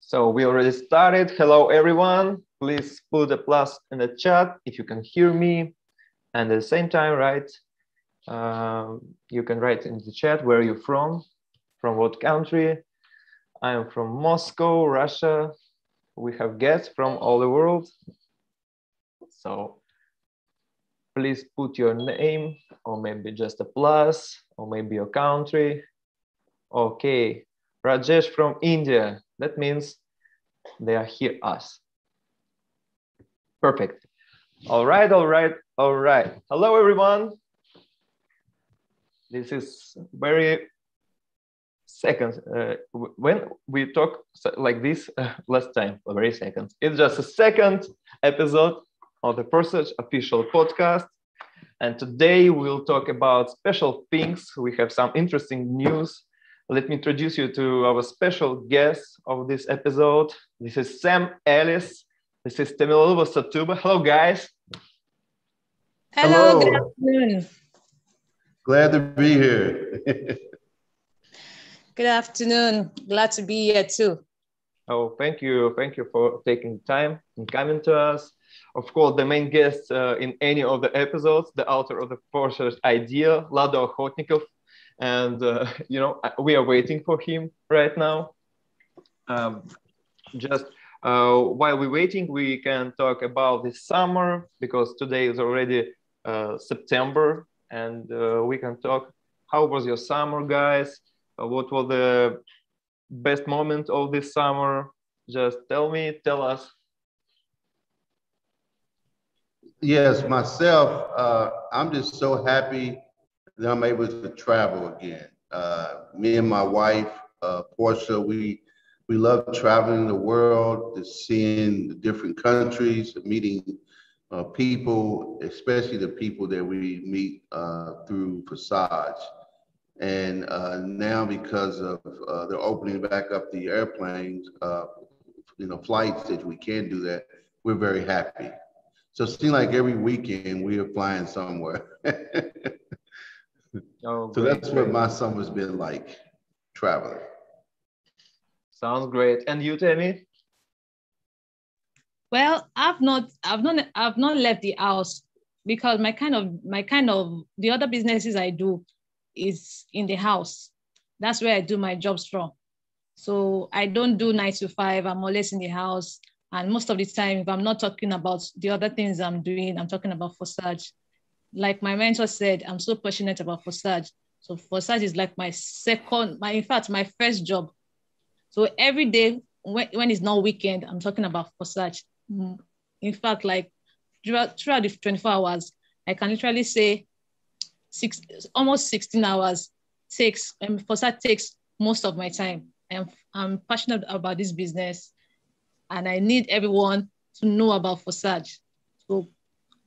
So we already started. Hello, everyone. Please put a plus in the chat if you can hear me. And at the same time, you can write in the chat where you're from what country. I am from Moscow, Russia. We have guests from all the world. So please put your name, or maybe just a plus, or maybe your country. Okay, Rajesh from India. That means they are here us. Perfect. All right. Hello, everyone. This is very second. When we talk like this last time, very second. It's just a second episode of the Forsage official podcast. And today we'll talk about special things. We have some interesting news. Let me introduce you to our special guest of this episode. This is Sam Ellis. This is Tammy Sam. Hello, guys. Hello, good afternoon. Glad to be here. Good afternoon. Glad to be here too. Oh, thank you. Thank you for taking time and coming to us. Of course, the main guest in any of the episodes, the author of the Forsage idea, Lado Ochotnikov. And, we are waiting for him right now. While we're waiting, we can talk about this summer, because today is already September, and we can talk, how was your summer, guys? What was the best moment of this summer? Just tell us. Yes, myself, I'm just so happy that I'm able to travel again. Me and my wife, Portia, we love traveling the world, just seeing the different countries, meeting people, especially the people that we meet through Forsage. And now, because of they're opening back up the airplanes, flights that we can do that, we're very happy. So it seems like every weekend we are flying somewhere. So that's what my summer's been like, traveling. Sounds great. And you, Tammy? Well, I've not left the house, because my kind of the other businesses I do is in the house. That's where I do my jobs from. So I don't do 9 to 5. I'm always in the house. And most of the time, if I'm not talking about the other things I'm doing, I'm talking about Forsage. Like my mentor said, I'm so passionate about Forsage. So Forsage is like my first job. So every day, when it's not weekend, I'm talking about Forsage. In fact, like throughout the 24 hours, I can literally say almost 16 hours Forsage takes most of my time. I'm passionate about this business, and I need everyone to know about Forsage. So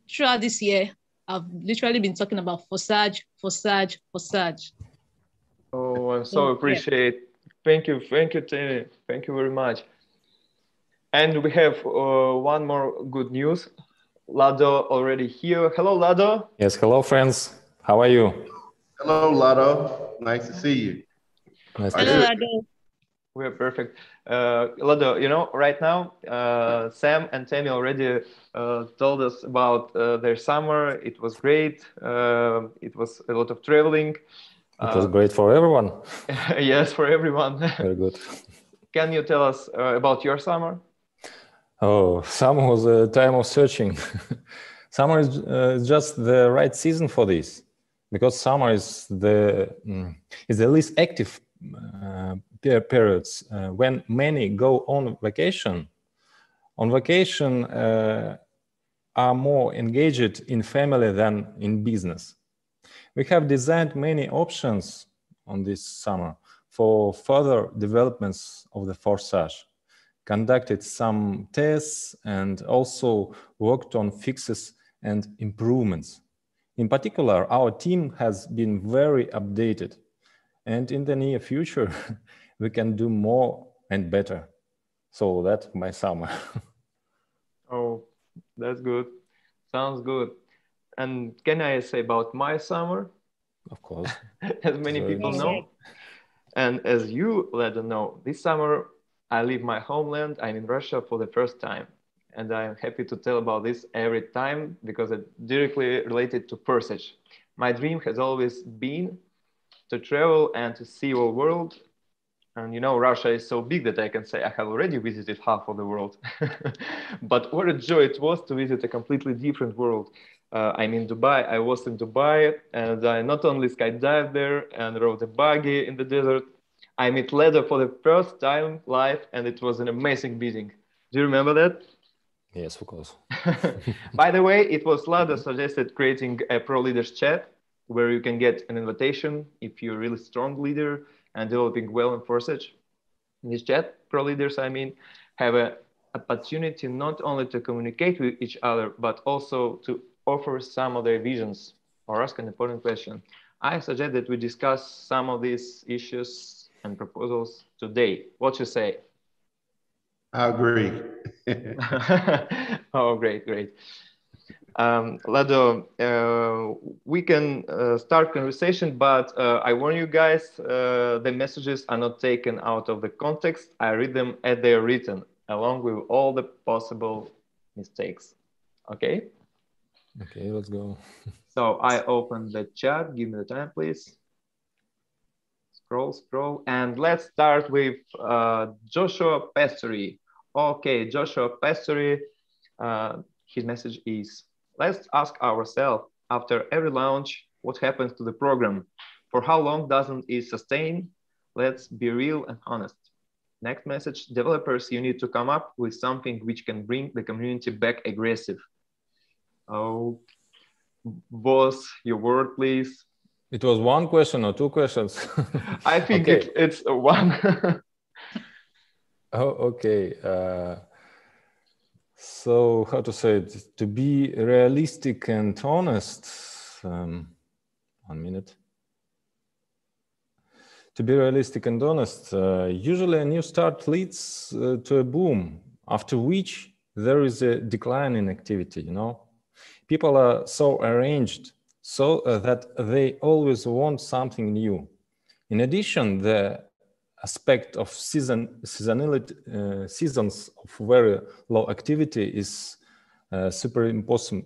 throughout this year, I've literally been talking about Forsage. Oh, I so appreciate. Thank you, Tammy. Thank you very much. And we have one more good news. Lado already here. Hello, Lado. Yes, hello, friends. How are you? Hello, Lado. Nice to see you. Hello, Lado. We're perfect. Lado, right now, Sam and Tammy already told us about their summer. It was great. It was a lot of traveling. It was great for everyone. Yes, for everyone. Very good. Can you tell us about your summer? Oh, summer was a time of searching. Summer is just the right season for this, because summer is the least active periods when many go on vacation. On vacation, are more engaged in family than in business. We have designed many options on this summer for further developments of the Forsage, conducted some tests, and also worked on fixes and improvements. In particular, our team has been very updated, and in the near future, we can do more and better. So that's my summer. Oh, that's good. Sounds good. And can I say about my summer? Of course. As many people nice. know. And as you let them know, this summer I leave my homeland. I'm in Russia for the first time. And I'm happy to tell about this every time because it's directly related to Forsage. My dream has always been to travel and to see our world. And you know, Russia is so big that I can say I have already visited half of the world. But what a joy it was to visit a completely different world. I'm in Dubai. I was in Dubai and I not only skydived there and rode a buggy in the desert, I met Ledo for the first time live and it was an amazing meeting. Do you remember that? Yes, of course. By the way, it was Lada suggested creating a pro leaders chat where you can get an invitation if you're a really strong leader and developing well in Forsage. In this chat, pro leaders, I mean, have an opportunity not only to communicate with each other, but also to offer some of their visions or ask an important question. I suggest that we discuss some of these issues and proposals today. What you say? I agree. Oh, great, great. Lado, we can start conversation, but I warn you guys, the messages are not taken out of the context. I read them as they are written, along with all the possible mistakes. Okay? Okay, let's go. So I open the chat. Give me the time, please. Scroll, scroll. And let's start with Joshua Pastore. Okay, Joshua Pastore, his message is, let's ask ourselves, after every launch, what happens to the program? For how long doesn't it sustain? Let's be real and honest. Next message, developers, you need to come up with something which can bring the community back aggressive. Oh, boss, your word, please. It was one question or two questions? I think okay. it's one. Oh, okay. So how to say it? To be realistic and honest. 1 minute. To be realistic and honest, usually a new start leads to a boom, after which there is a decline in activity, you know? People are so arranged so that they always want something new. In addition, the aspect of seasonality, seasons of very low activity is super important.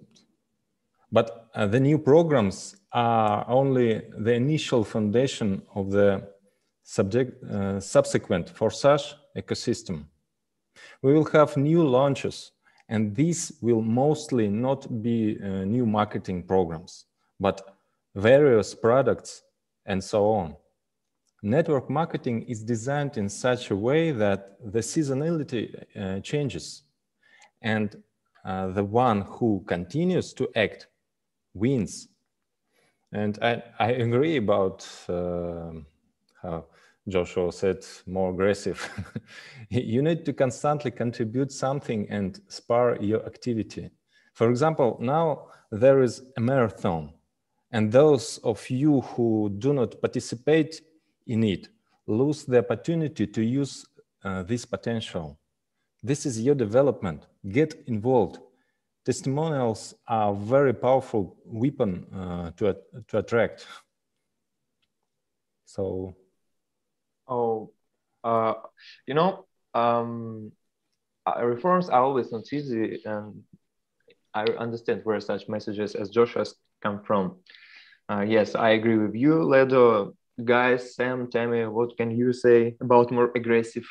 But the new programs are only the initial foundation of the subsequent Forsage ecosystem. We will have new launches, and these will mostly not be new marketing programs, but various products and so on. Network marketing is designed in such a way that the seasonality changes, and the one who continues to act wins. And I agree about how Joshua said, more aggressive. You need to constantly contribute something and spur your activity. For example, now there is a marathon, and those of you who do not participate in it lose the opportunity to use this potential. This is your development. Get involved. Testimonials are a very powerful weapon to attract. So, oh, you know, reforms are always not easy, and I understand where such messages as Joshua's come from. Yes, I agree with you, Ledo. Guys, Sam, Tammy, what can you say about more aggressive?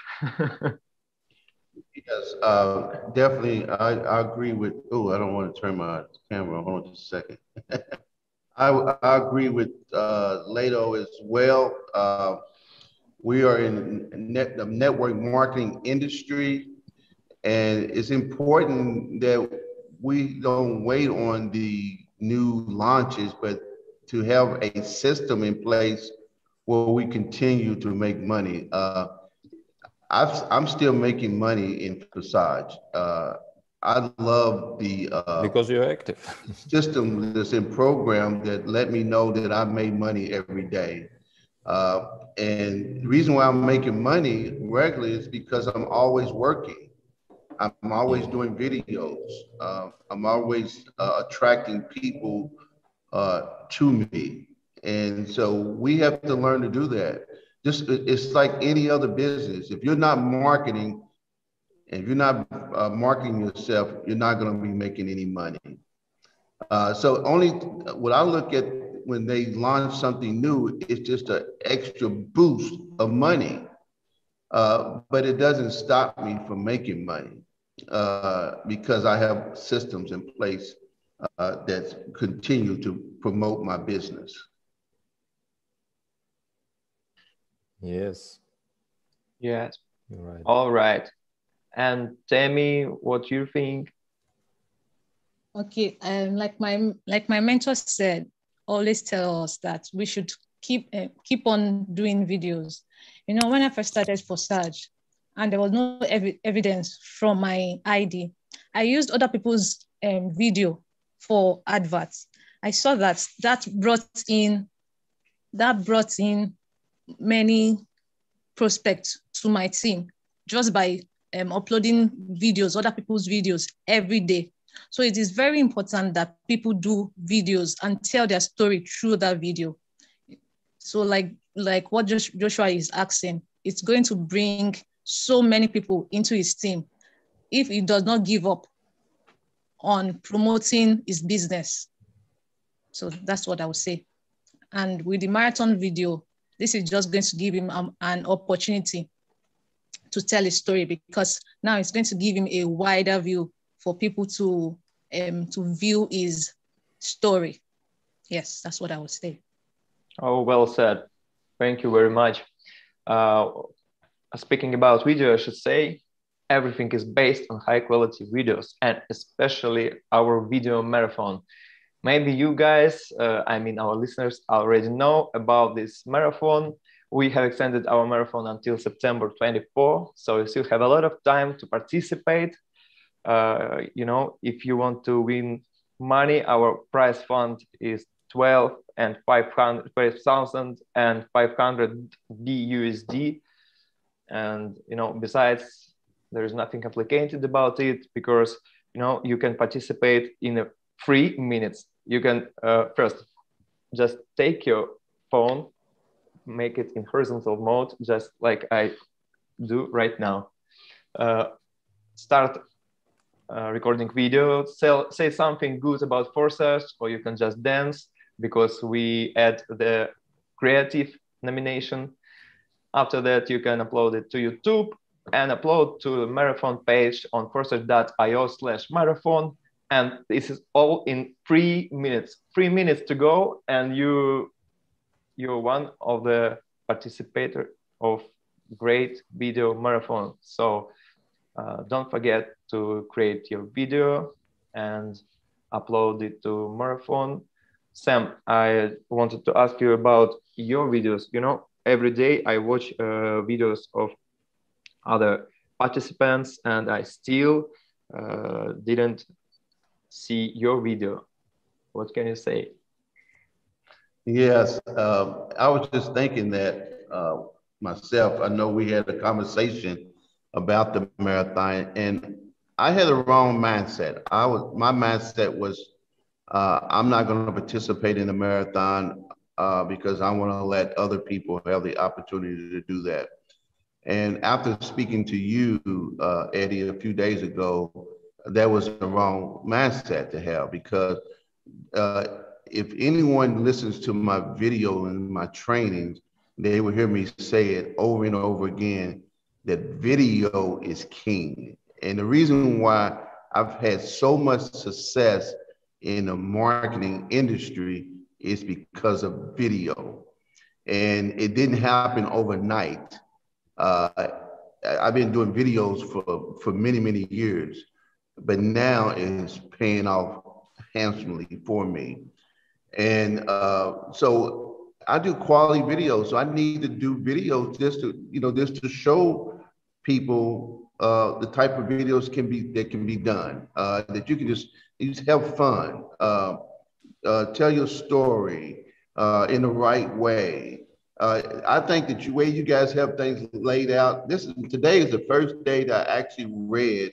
Yes, definitely. I agree with. Oh, I don't want to turn my camera. Hold on just a second. I agree with Ledo as well. We are in the network marketing industry, and it's important that we don't wait on the new launches, but to have a system in place where we continue to make money. I'm still making money in Forsage. I love the because you're active. system that's in program that let me know that I made money every day. And the reason why I'm making money regularly is because I'm always working. I'm always doing videos. I'm always attracting people to me. And so we have to learn to do that. Just it's like any other business. If you're not marketing, if you're not marketing yourself, you're not going to be making any money. So only what I look at when they launch something new, it's just an extra boost of money. But it doesn't stop me from making money because I have systems in place that continue to promote my business. Yes. Yes. You're right. All right. And Tammy, what do you think? Okay, like my mentor said, always tell us that we should keep on doing videos. You know, when I first started Forsage, and there was no evidence from my ID, I used other people's video for adverts. I saw that brought in many prospects to my team just by uploading videos, other people's videos every day. So it is very important that people do videos and tell their story through that video. So like what Joshua is asking, it's going to bring so many people into his team if he does not give up on promoting his business. So that's what I would say. And with the marathon video, this is just going to give him an opportunity to tell his story, because now it's going to give him a wider view for people to view his story. Yes, that's what I would say. Oh, well said. Thank you very much. Speaking about video, I should say everything is based on high quality videos, and especially our video marathon. Maybe you guys, our listeners already know about this marathon. We have extended our marathon until September 24, so you still have a lot of time to participate. If you want to win money, our prize fund is 12,500 BUSD. And, besides, there is nothing complicated about it, because, you can participate in 3 minutes. You can first just take your phone, make it in horizontal mode, just like I do right now. Start recording video, say something good about Forsage, or you can just dance, because we add the creative nomination. After that, you can upload it to YouTube and upload to the marathon page on forsage.io/marathon. And this is all in 3 minutes. 3 minutes to go, and you're one of the participators of great video marathon. So don't forget to create your video and upload it to marathon. Sam, I wanted to ask you about your videos. Every day I watch videos of other participants, and I still didn't see your video. What can you say? Yes, I was just thinking that myself. I know we had a conversation about the marathon, and I had a wrong mindset. My mindset was I'm not going to participate in the marathon because I want to let other people have the opportunity to do that. And after speaking to you, Eddie, a few days ago, that was the wrong mindset to have, because if anyone listens to my video and my trainings, they will hear me say it over and over again, that video is king. And the reason why I've had so much success in the marketing industry is because of video. And it didn't happen overnight. I've been doing videos for many, many years, but now it's paying off handsomely for me. And so I do quality videos. So I need to do videos just to show people the type of videos that can be done, that you can just have fun, tell your story in the right way. I think that the way you guys have things laid out, today is the first day that I actually read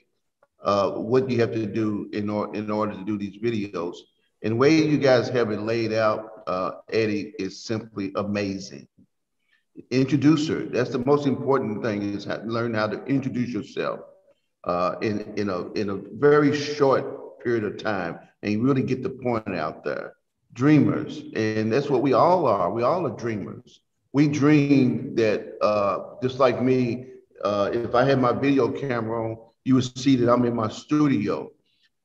what you have to do in order to do these videos. And the way you guys have it laid out, Eddie, is simply amazing. Introduce her. That's the most important thing, is learn how to introduce yourself in a very short period of time, and really get the point out there. Dreamers, and that's what we all are. We all are dreamers. We dream that, just like me, if I had my video camera on, you would see that I'm in my studio.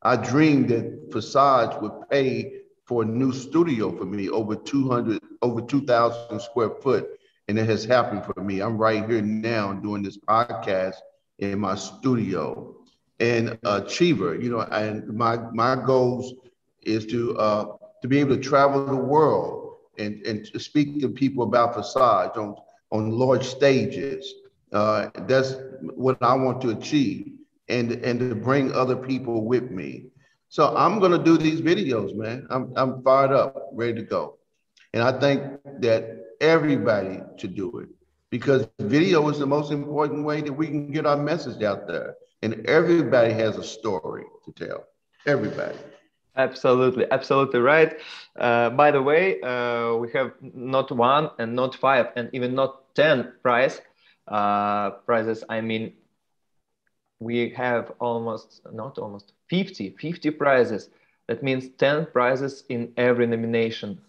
I dreamed that Forsage would pay for a new studio for me, over 2,000 square foot. And it has happened for me. I'm right here now doing this podcast in my studio. And achiever, you know, and my goals is to be able to travel the world and to speak to people about Forsage on large stages. That's what I want to achieve, and to bring other people with me. So I'm gonna do these videos, man. I'm fired up, ready to go. And I think that everybody should do it, because video is the most important way that we can get our message out there. And everybody has a story to tell. Everybody. Absolutely, absolutely right. By the way, we have not one and not five and even not 10 prizes. I mean, we have not almost 50 prizes. That means 10 prizes in every nomination.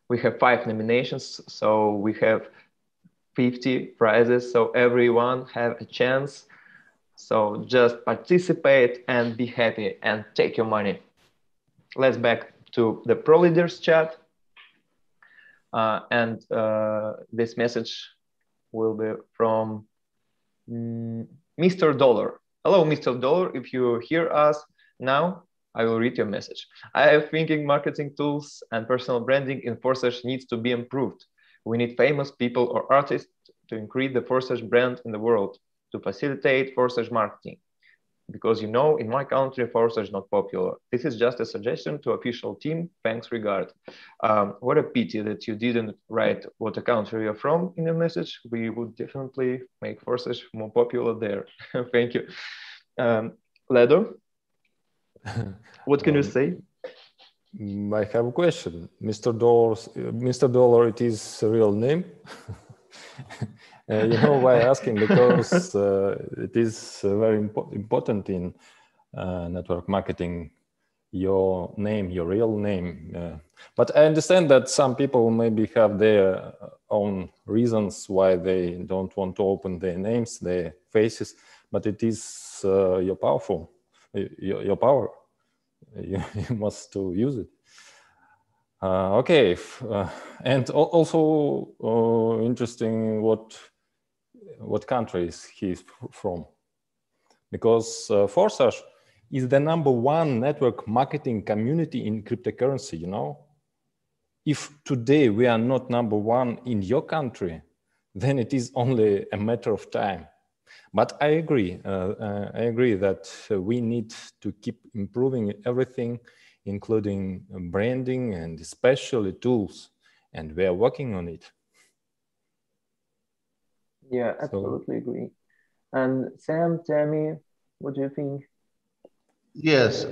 We have 5 nominations, so we have 50 prizes. So everyone have a chance. So just participate and be happy and take your money. Let's back to the Pro Leaders chat. This message will be from Mr. Dollar. Hello, Mr. Dollar. If you hear us now, I will read your message. I am thinking marketing tools and personal branding in Forsage needs to be improved. We need famous people or artists to increase the Forsage brand in the world to facilitate Forsage marketing. Because you know, in my country, Forsage is not popular. This is just a suggestion to official team. Thanks, regard. What a pity that you didn't write what country you're from in your message. We would definitely make Forsage more popular there. Thank you. Ledo, what can you say? I have a question. Mr. Dollar, it is a real name? You know why I'm asking? Because it is very important in network marketing, your name, your real name. But I understand that some people maybe have their own reasons why they don't want to open their names, their faces, but it is your power. You must to use it. Okay, and also interesting what countries he's from, because Forsage is the #1 network marketing community in cryptocurrency. You know, if today we are not #1 in your country, then it is only a matter of time. But I agree that we need to keep improving everything, including branding and especially tools, and we are working on it. Yeah, absolutely agree. And Sam, Tammy, what do you think? Yes,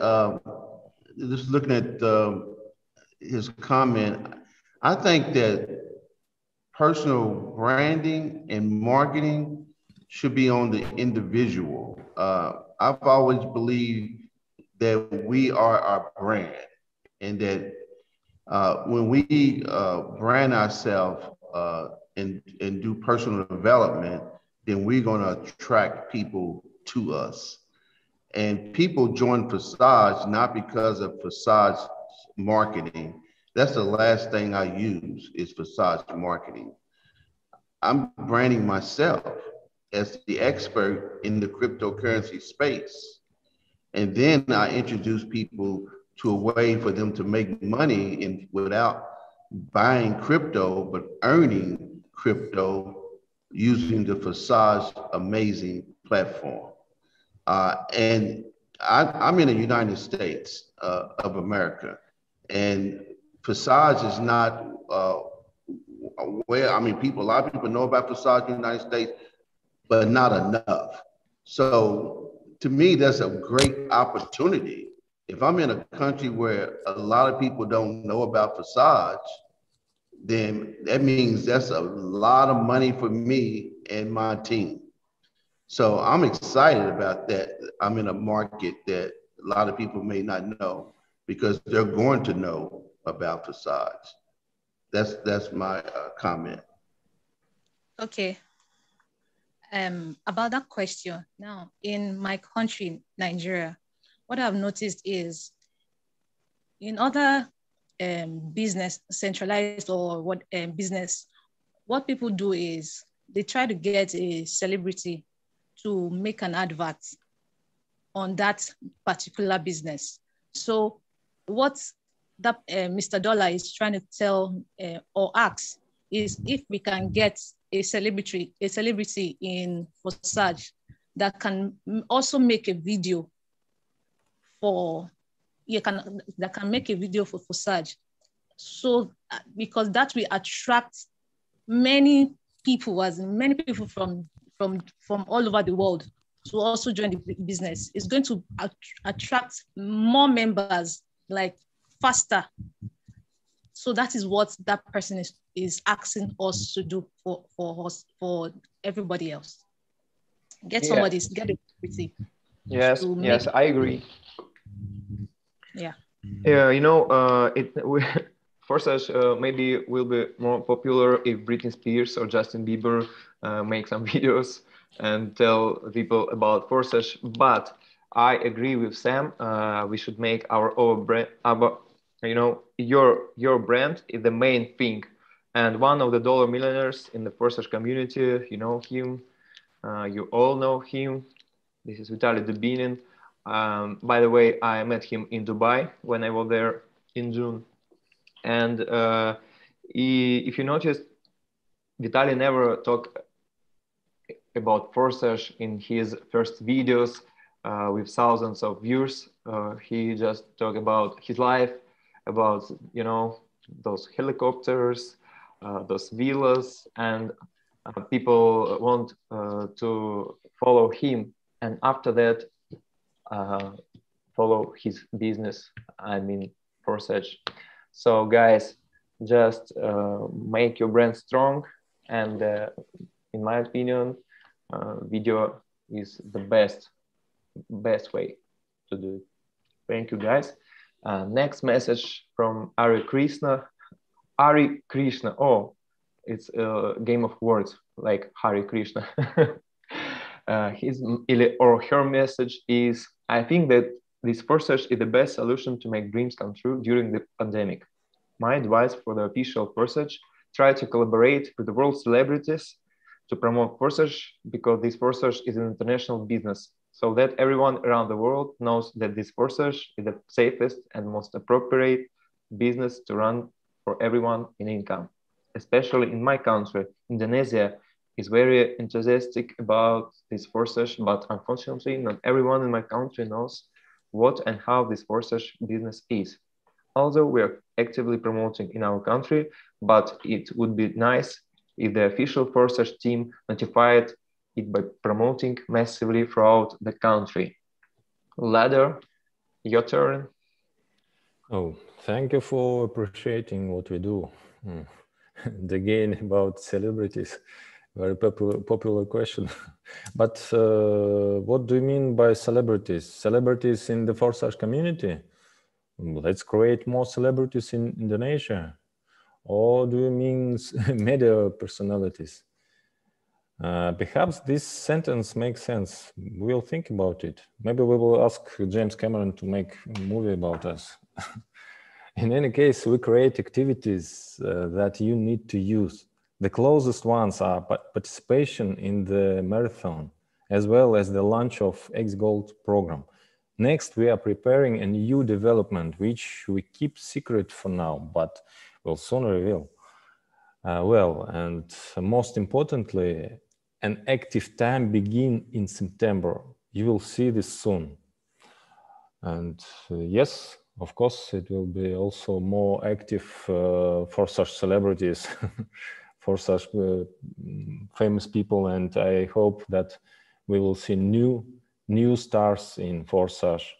just looking at his comment, I think that personal branding and marketing should be on the individual. I've always believed that we are our brand, and that when we brand ourselves and do personal development, then we're going to attract people to us. And people join Forsage not because of Forsage marketing. That's the last thing I use is Forsage marketing. I'm branding myself as the expert in the cryptocurrency space. And then I introduce people to a way for them to make money without buying crypto, but earning crypto using the Forsage amazing platform. And I'm in the United States of America, and Forsage is not a lot of people know about Forsage in the United States, but not enough. So to me, that's a great opportunity. If I'm in a country where a lot of people don't know about Forsage, then that means that's a lot of money for me and my team. So I'm excited about that. I'm in a market that a lot of people may not know because they're going to know about Forsage. That's my comment. Okay. About that question, now in my country, Nigeria, what I've noticed is in other business, centralized or what business, what people do is they try to get a celebrity to make an advert on that particular business. So what that Mr. Dollar is trying to tell or ask is if we can get a celebrity in Forsage that can also make a video for that can make a video for Forsage. So because that will attract many people, as many people from all over the world to also join the business. It's going to attract more members like faster. So that is what that person is asking us to do for us, for everybody else. Get somebody, get a celebrity. Yes, yes, I agree. Yeah. Yeah, you know, Forsage maybe will be more popular if Britney Spears or Justin Bieber make some videos and tell people about Forsage. But I agree with Sam. We should make our own brand. You know, your brand is the main thing. And one of the dollar millionaires in the Forsage community, you know him. You all know him. This is Vitaly Dubinin. By the way, I met him in Dubai when I was there in June. And if you notice, Vitaly never talked about Forsage in his first videos with thousands of views. He just talked about his life, about, you know, those helicopters, those villas, and people want to follow him. And after that, follow his business, I mean Forsage. So guys, just make your brand strong, and in my opinion, video is the best way to do it. Thank you, guys. Next message from Ari Krishna. Ari Krishna, oh, it's a game of words like Hari Krishna. His or her message is, I think that this Forsage is the best solution to make dreams come true during the pandemic. My advice for the official Forsage: try to collaborate with the world celebrities to promote Forsage, because this Forsage is an international business, so that everyone around the world knows that this Forsage is the safest and most appropriate business to run for everyone in income. Especially in my country, Indonesia is very enthusiastic about this Forsage, but unfortunately, not everyone in my country knows what and how this Forsage business is. Although we are actively promoting in our country, but it would be nice if the official Forsage team notified it by promoting massively throughout the country. Ladder, your turn. Oh, thank you for appreciating what we do. Again, about celebrities, very popular question. But what do you mean by celebrities? Celebrities in the Forsage community? Let's create more celebrities in Indonesia. Or do you mean media personalities? Perhaps this sentence makes sense. We'll think about it. Maybe we will ask James Cameron to make a movie about us. In any case, we create activities that you need to use. The closest ones are participation in the marathon, as well as the launch of X Gold program. Next, we are preparing a new development, which we keep secret for now, but will soon reveal. Well, and most importantly, an active time begin in September. You will see this soon. And yes, of course, it will be also more active for such celebrities, for such famous people. And I hope that we will see new new stars in Forsage.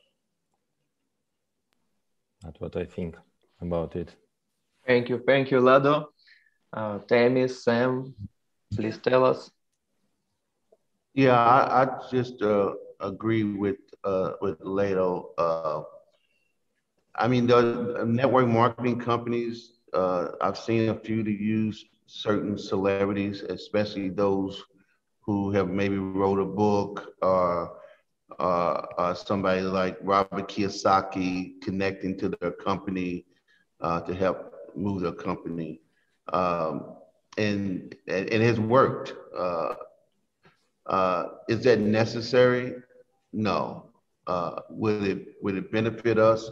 That's what I think about it. Thank you, Lado. Tammy, Sam, please tell us. Yeah, I just agree with Lato. I mean, the network marketing companies, I've seen a few to use certain celebrities, especially those who have maybe wrote a book or somebody like Robert Kiyosaki connecting to their company to help move their company. And it has worked. Is that necessary? No. Would it benefit us?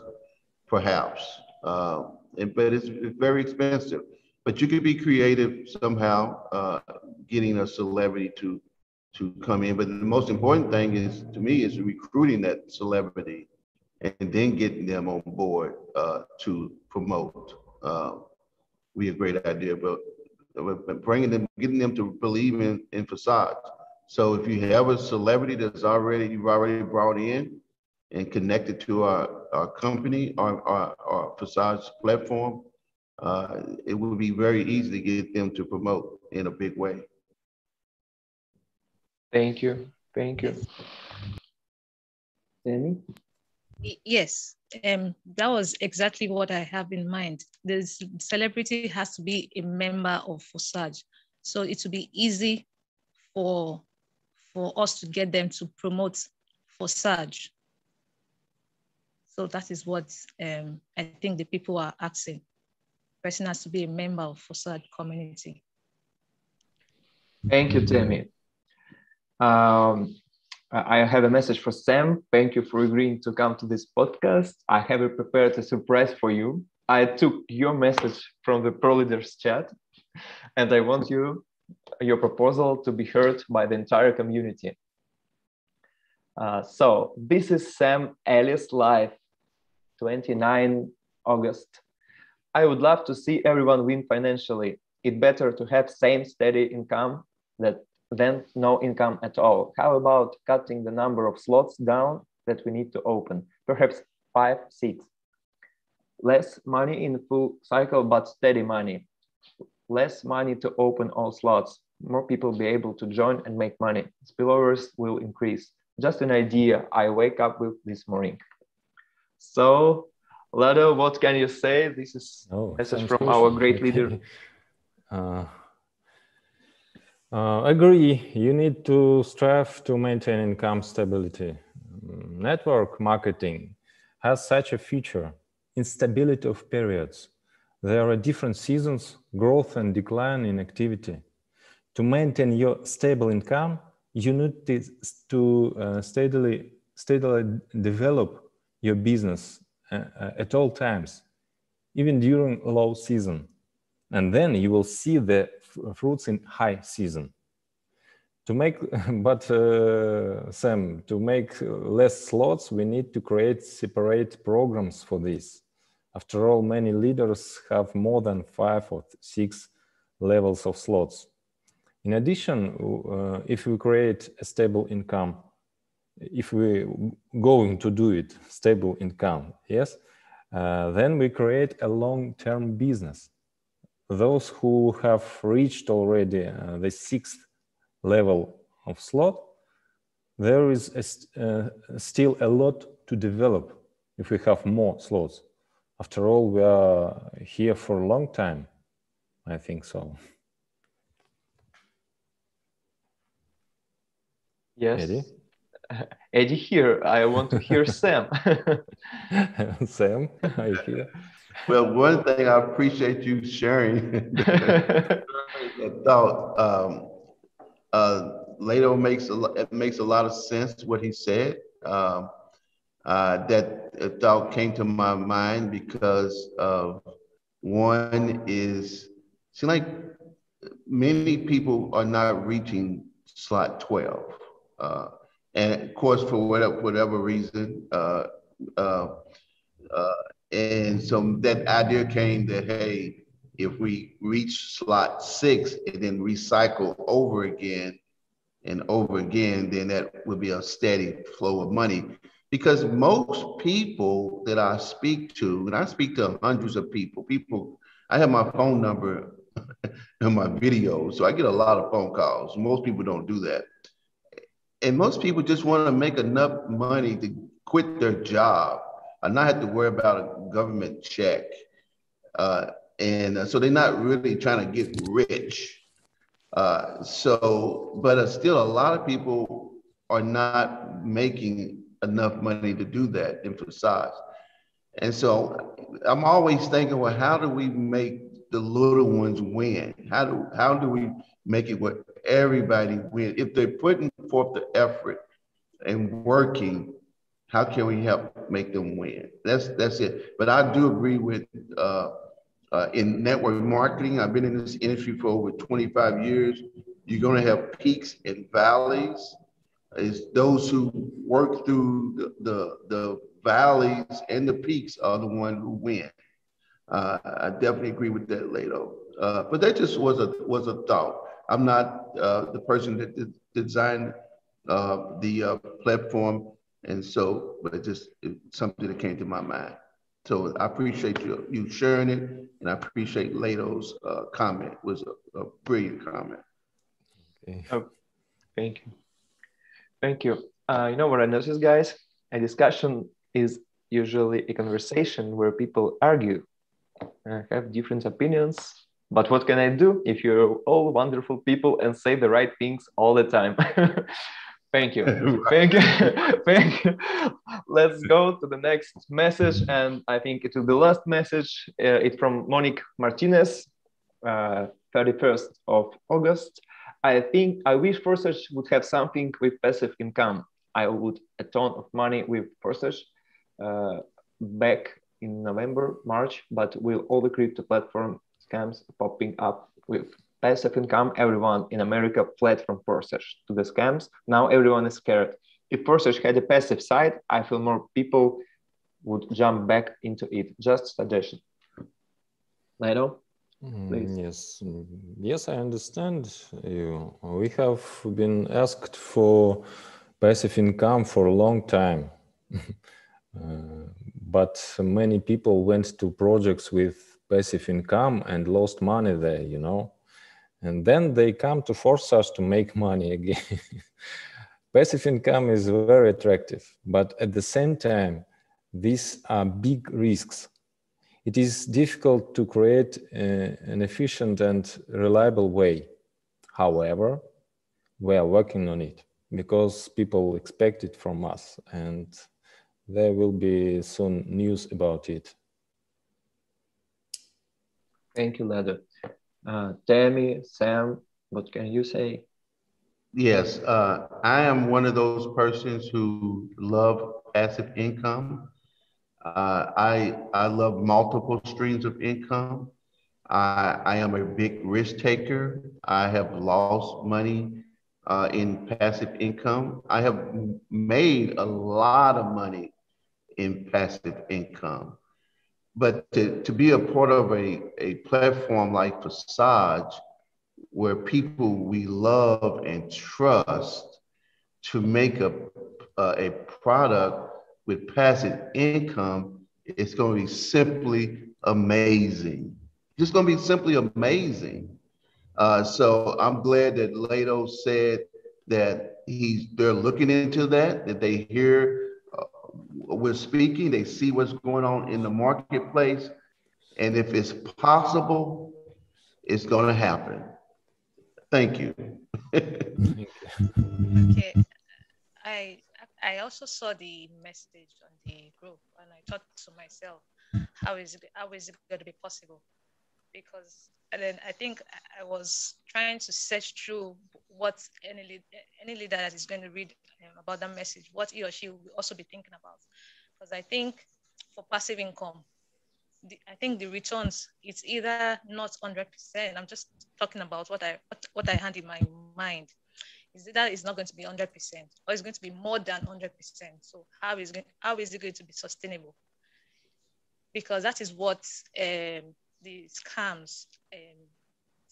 Perhaps. But it's very expensive. But you could be creative somehow, getting a celebrity to come in. But the most important thing is, to me, is recruiting that celebrity and then getting them on board to promote. Be a great idea, but getting them to believe in Forsage. So if you have a celebrity you've already brought in and connected to our company, our Forsage platform, it would be very easy to get them to promote in a big way. Thank you. Tammy? Yes, that was exactly what I have in mind. The celebrity has to be a member of Forsage, so it will be easy for us to get them to promote Forsage. So that is what I think the people are asking. The person has to be a member of Forsage community. Thank you, Tammy. I have a message for Sam. Thank you for agreeing to come to this podcast. I have prepared a surprise for you. I took your message from the Pro Leaders chat, and I want your proposal to be heard by the entire community. So this is Sam Ellis live, 29 August. I would love to see everyone win financially. It's better to have same steady income than no income at all. How about cutting the number of slots down that we need to open? Perhaps 5, 6. Less money in the full cycle, but steady money. Less money to open all slots. More people be able to join and make money. Spillovers will increase. Just an idea I wake up with this morning. So, Lado, what can you say? This is a message from our great leader. Agree, you need to strive to maintain income stability. Network marketing has such a feature, instability of periods. There are different seasons, growth and decline in activity. To maintain your stable income, you need to steadily develop your business at all times, even during low season. And then you will see the fruits in high season. Sam, to make less slots, we need to create separate programs for this. After all, many leaders have more than 5 or 6 levels of slots. In addition, if we create a stable income, if we're going to do it, stable income, yes, then we create a long-term business. Those who have reached already the 6th level of slot, there is still a lot to develop if we have more slots. After all, we are here for a long time, I think so. Yes. Eddie? Eddie here. I want to hear Sam. Sam, are you here? Well, one thing I appreciate you sharing that thought. Lato makes a lot of sense what he said. That thought came to my mind because one is, see, like many people are not reaching slot 12, and of course for whatever reason. And so that idea came that, hey, if we reach slot 6 and then recycle over again, and over again, then that would be a steady flow of money. Because most people that I speak to, and I speak to hundreds of people, I have my phone number in my videos, so I get a lot of phone calls. Most people don't do that. And most people just want to make enough money to quit their job and not have to worry about a government check. And so they're not really trying to get rich. But still, a lot of people are not making enough money to do that in Forsage. And so I'm always thinking, well, how do we make the little ones win? How do we make it where everybody win? If they're putting forth the effort and working, how can we help make them win? That's it. But I do agree with in network marketing. I've been in this industry for over 25 years. You're going to have peaks and valleys. It's those who work through the valleys and the peaks are the one who win. I definitely agree with that, Leto. But that just was a thought. I'm not the person that designed the platform, and so, but it's something that came to my mind. So I appreciate you sharing it, and I appreciate Leto's comment. It was a brilliant comment. Okay. Oh, thank you. Thank you. You know what I noticed, guys? A discussion is usually a conversation where people argue, have different opinions. But what can I do if you're all wonderful people and say the right things all the time? Thank you. Thank you. Thank you. Let's go to the next message. And I think it will be the last message. It's from Monique Martinez, 31st of August. I wish Forsage would have something with passive income. I would a ton of money with Forsage back in November, March, but with all the crypto platform scams popping up with passive income, everyone in America fled from Forsage to the scams. Now everyone is scared. If Forsage had a passive side, I feel more people would jump back into it. Just suggestion. Leto? Yes, I understand you. We have been asked for passive income for a long time. But many people went to projects with passive income and lost money there, you know. And then they come to Forsage to make money again. Passive income is very attractive, but at the same time, these are big risks. It is difficult to create an efficient and reliable way. However, we are working on it because people expect it from us, and there will be soon news about it. Thank you, Leto. Tammy, Sam, what can you say? Yes, I am one of those persons who love passive income. I love multiple streams of income. I am a big risk taker. I have lost money in passive income. I have made a lot of money in passive income. But to be a part of a platform like Forsage, where people we love and trust to make a product with passive income, it's going to be simply amazing. Just going to be simply amazing. So I'm glad that Leto said that they're looking into that they hear we're speaking, they see what's going on in the marketplace, and if it's possible, it's going to happen. Thank you. Okay. I also saw the message on the group, and I thought to myself, how is it going to be possible? Because and then I think I was trying to search through what any leader that is going to read about that message, what he or she will also be thinking about. Because I think for passive income, I think the returns, it's either not 100%. I'm just talking about what I had in my mind. Is that it's not going to be 100%, or it's going to be more than 100%. So how is it going to be sustainable? Because that is what the scams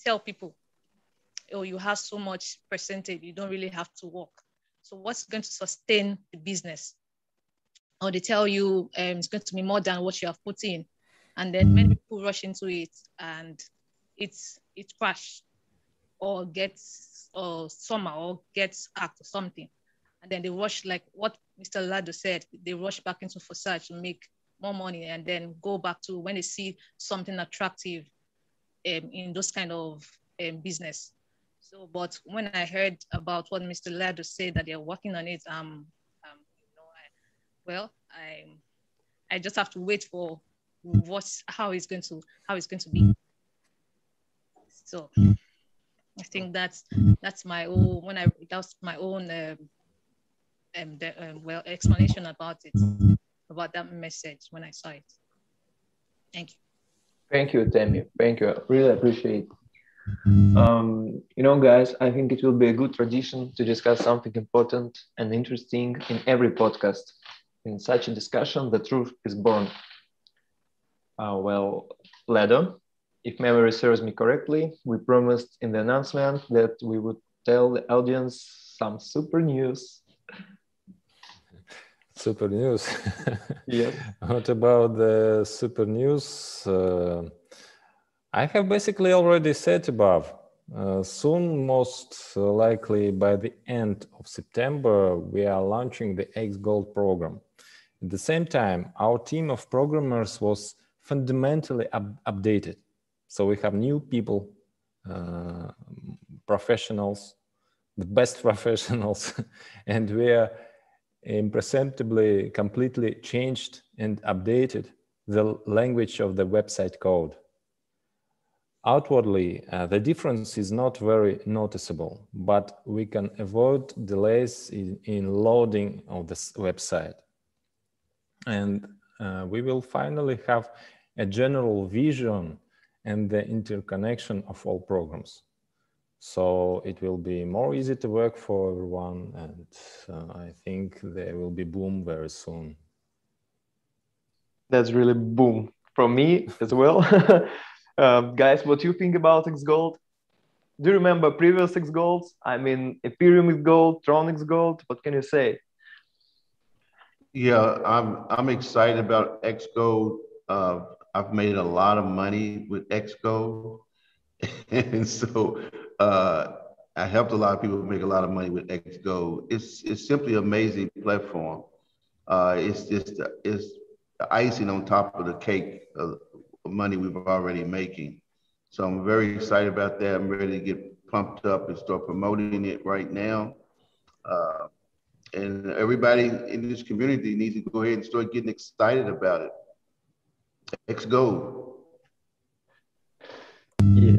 tell people. oh, you have so much percentage, you don't really have to work. So what's going to sustain the business? Or they tell you it's going to be more than what you have put in. And then many people rush into it and it crash or gets somehow gets hacked or something. And then they rush, like what Mr. Lado said, they rush back into Forsage to make more money and then go back to when they see something attractive in those kind of business. So, but when I heard about what Mr. Lado said that they're working on it, I just have to wait for how it's going to be. So I think that's my own explanation about it, about that message when I saw it. Thank you. Thank you, Tammy. Thank you. I really appreciate. Guys, I think it will be a good tradition to discuss something important and interesting in every podcast. In such a discussion, the truth is born. Lado, if memory serves me correctly, we promised in the announcement that we would tell the audience some super news. Super news. Yes. What about the super news? I have basically already said above. Soon, most likely by the end of September, we are launching the X Gold program. At the same time, our team of programmers was fundamentally updated. So we have new people, professionals, the best professionals, and we are imperceptibly completely changed and updated the language of the website code. Outwardly, the difference is not very noticeable, but we can avoid delays in loading of this website. And we will finally have a general vision and the interconnection of all programs. So it will be more easy to work for everyone, and I think there will be boom very soon. That's really boom from me as well. Guys, what do you think about X Gold? Do you remember previous X Golds? I mean, Ethereum X Gold, Tron X Gold. What can you say? Yeah, I'm excited about X Gold. I've made a lot of money with X Gold, and so I helped a lot of people make a lot of money with X Gold. It's simply an amazing platform. It's the icing on top of the cake of money we've already making. So I'm very excited about that. I'm ready to get pumped up and start promoting it right now. And everybody in this community needs to go ahead and start getting excited about it. X Gold. Yeah.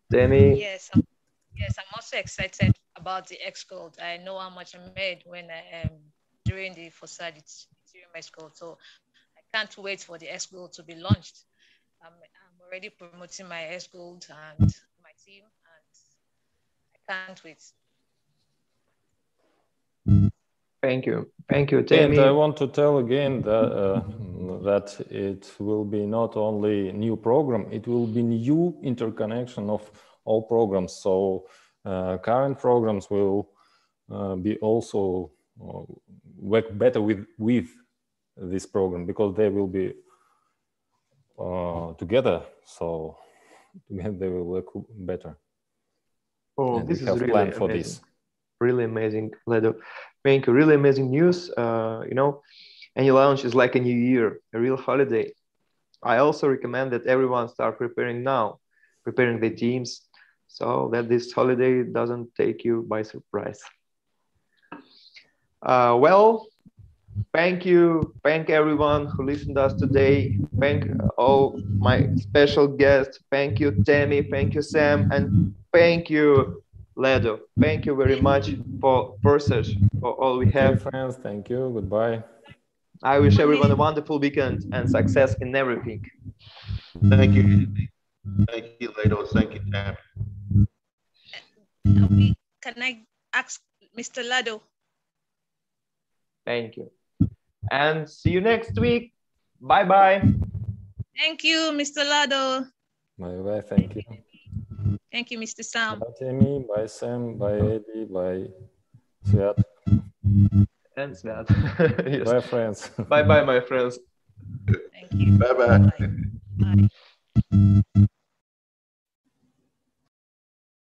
Tammy? Yes, I'm also excited about the X Gold. I know how much I made when I during the Forsage Ethereum X Gold. So I can't wait for the X Gold to be launched. I'm already promoting my X Gold and my team, and I can't wait. Thank you, Tammy. And I want to tell again that it will be not only new program, it will be new interconnection of all programs. So current programs will be also work better with this program because they will be together. So they will work better. Oh, and this we is have really planned for amazing. this. Really amazing, Ledo. Thank you. Really amazing news. Any launch is like a new year, a real holiday. I also recommend that everyone start preparing now, preparing the teams, so that this holiday doesn't take you by surprise. Thank you. Thank everyone who listened to us today. Thank all my special guests. Thank you, Tammy. Thank you, Sam. And thank you, Ledo. Thank you very much for Forsage, for all we have. Okay, friends, thank you. Goodbye. I wish everyone a wonderful weekend and success in everything. Thank you. Thank you, Ledo. Thank you, Tammy. Can I ask Mr. Lado? Thank you. And see you next week. Bye-bye. Thank you, Mr. Lado. Bye-bye. Thank you. Thank you, Mr. Sam. Bye, Tammy. Bye, Sam. Bye, Eddie. Bye, Sviat. And Sviat. Yes. Bye, friends. Bye, my friends. Thank you. Bye-bye. Bye.